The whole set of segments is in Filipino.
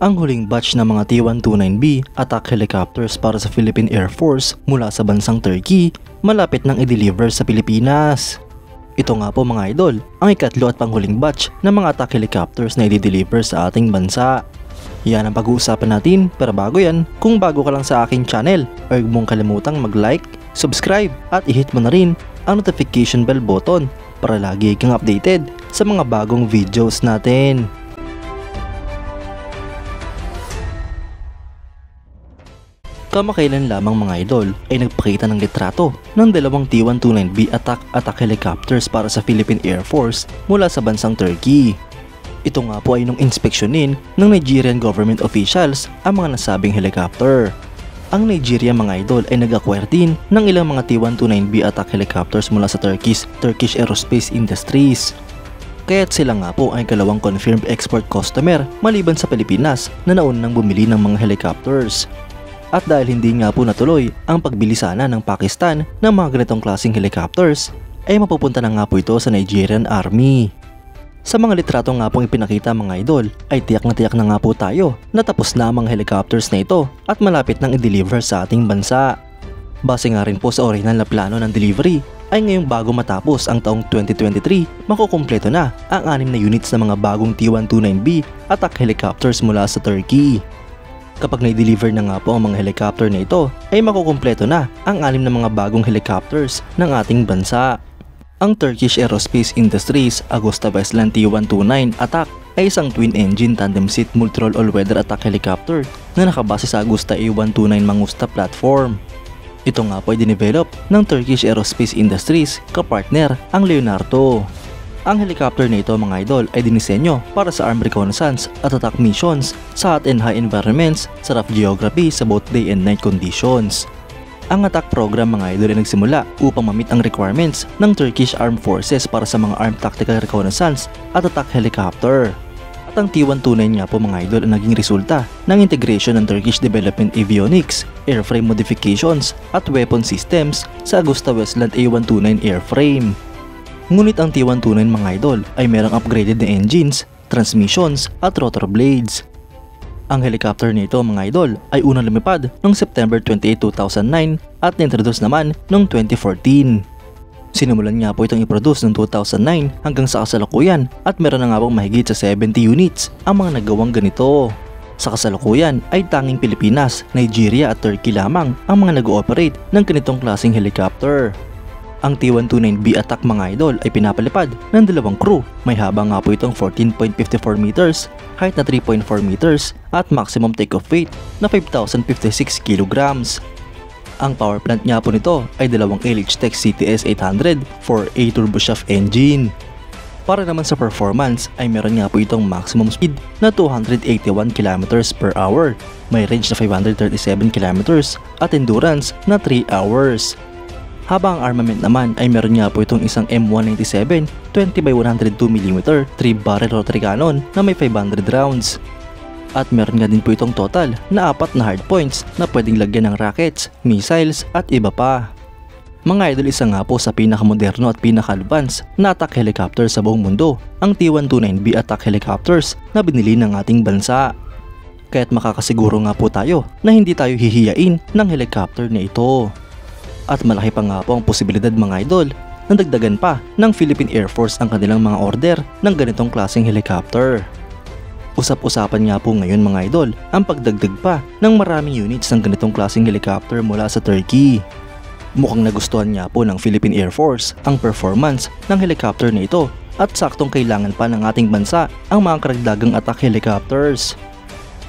ang huling batch ng mga T-129B attack helicopters para sa Philippine Air Force mula sa bansang Turkey malapit nang i-deliver sa Pilipinas. Ito nga po mga idol, ang ikatlo at panghuling batch ng mga attack helicopters na i-deliver sa ating bansa. Yan ang pag-uusapan natin, pero bago yan, kung bago ka lang sa aking channel, huwag mong kalimutang mag-like, subscribe at i-hit mo na rin ang notification bell button para lagi kang updated sa mga bagong videos natin. Kamakailan lamang mga idol ay nagpakita ng litrato ng dalawang T-129B attack helicopters para sa Philippine Air Force mula sa bansang Turkey. Ito nga po ay nung inspeksyonin ng Nigerian government officials ang mga nasabing helicopter. Ang Nigeria mga idol ay nag-acquire din ng ilang mga T-129B attack helicopters mula sa Turkish Aerospace Industries. Kaya't sila nga po ay kalawang confirmed export customer maliban sa Pilipinas na naunang bumili ng mga helicopters. At dahil hindi nga po natuloy ang pagbili sana ng Pakistan ng mga ganitong klaseng helicopters, ay mapupunta na nga po ito sa Nigerian Army. Sa mga litrato nga pong ipinakita mga idol, ay tiyak na nga po tayo na tapos na ang mga helicopters na ito at malapit nang i-deliver sa ating bansa. Base nga rin po sa original na plano ng delivery, ay ngayong bago matapos ang taong 2023, makukumpleto na ang 6 na units ng mga bagong T-129B attack helicopters mula sa Turkey. Kapag na-deliver na nga po ang mga helicopter na ito, ay makukumpleto na ang 6 na mga bagong helicopters ng ating bansa. Ang Turkish Aerospace Industries Agusta Westland T-129 Attack ay isang twin-engine tandem-seat multi-role all-weather attack helicopter na nakabase sa Agusta A129 Mangusta platform. Ito nga po ay dinevelop ng Turkish Aerospace Industries kapartner ang Leonardo. Ang helicopter na ito mga idol ay dinisenyo para sa armed reconnaissance at attack missions sa hot and high environments sa rough geography sa both day and night conditions. Ang attack program mga idol ay nagsimula upang ma-meet ang requirements ng Turkish Armed Forces para sa mga armed tactical reconnaissance at attack helicopter. At ang T-129 nga po mga idol ay naging resulta ng integration ng Turkish Development Avionics, airframe modifications at weapon systems sa Agusta Westland A129 airframe. Ngunit ang T-129 mga idol ay merong upgraded na engines, transmissions at rotor blades. Ang helicopter nito mga idol ay unang lumipad noong September 28, 2009 at na-introduce naman noong 2014. Sinimulan nga po itong i-produce noong 2009 hanggang sa kasalukuyan at meron na nga pong mahigit sa 70 units ang mga nagawang ganito. Sa kasalukuyan ay tanging Pilipinas, Nigeria at Turkey lamang ang mga nag-ooperate ng ganitong klaseng helicopter. Ang T-129B attack mga idol ay pinapalipad ng dalawang crew. May haba nga po itong 14.54 meters, height na 3.4 meters at maximum takeoff weight na 5,056 kilograms. Ang power plant nga po nito ay dalawang LH-Tech CTS-800 4A turboshaft engine. Para naman sa performance ay meron nga po itong maximum speed na 281 km per hour, may range na 537 km at endurance na 3 hours. Habang ang armament naman ay meron nga po itong isang M197 20x102mm 3-barrel rotary cannon na may 500 rounds. At meron nga din po itong total na 4 na hardpoints na pwedeng lagyan ng rockets, missiles at iba pa. Mga idol, isa nga po sa pinakamoderno at pinaka-advance na attack helicopter sa buong mundo, ang T-129B attack helicopters na binili ng ating bansa. Kaya't makakasiguro nga po tayo na hindi tayo hihiyain ng helicopter na ito. At malaki pa nga po ang posibilidad mga idol na dagdagan pa ng Philippine Air Force ang kanilang mga order ng ganitong klaseng helicopter. Usap-usapan nga po ngayon mga idol ang pagdagdag pa ng maraming units ng ganitong klaseng helicopter mula sa Turkey. Mukhang nagustuhan nga po ng Philippine Air Force ang performance ng helicopter na ito at saktong kailangan pa ng ating bansa ang mga karagdagang attack helicopters.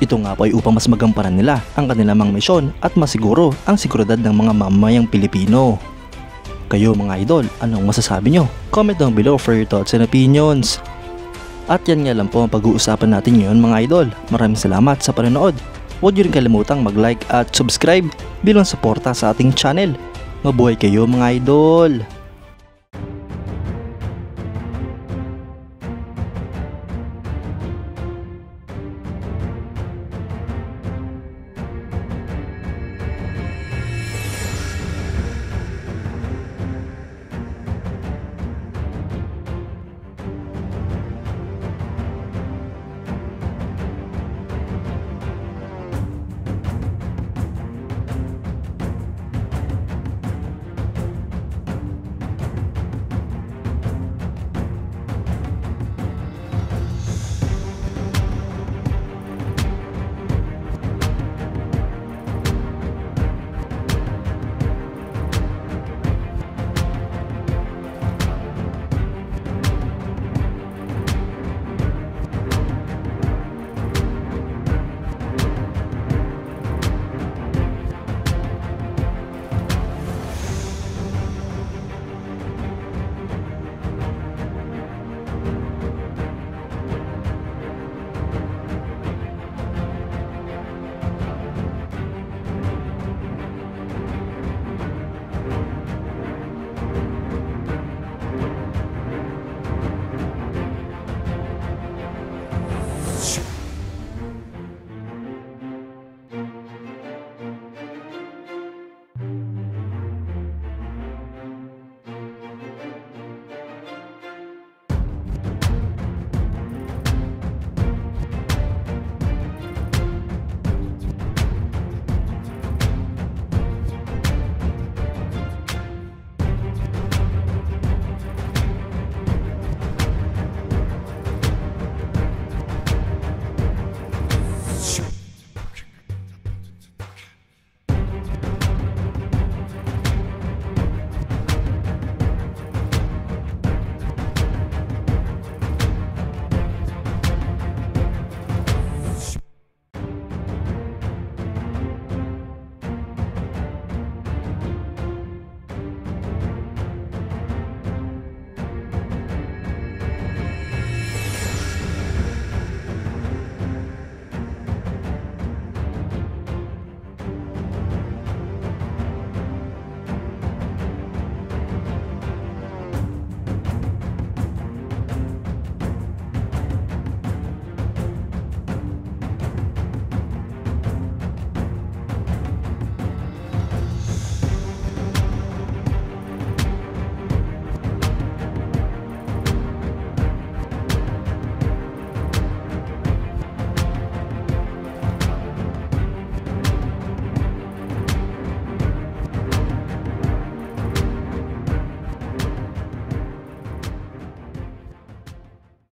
Ito nga po ay upang mas magampanan nila ang kanilang mga misyon at masiguro ang seguridad ng mga mamamayang Pilipino. Kayo mga idol, anong masasabi nyo? Comment down below for your thoughts and opinions. At yan nga lang po ang pag-uusapan natin ngayon mga idol. Maraming salamat sa panonood. Huwag nyo rin kalimutang mag-like at subscribe bilang suporta sa ating channel. Mabuhay kayo mga idol!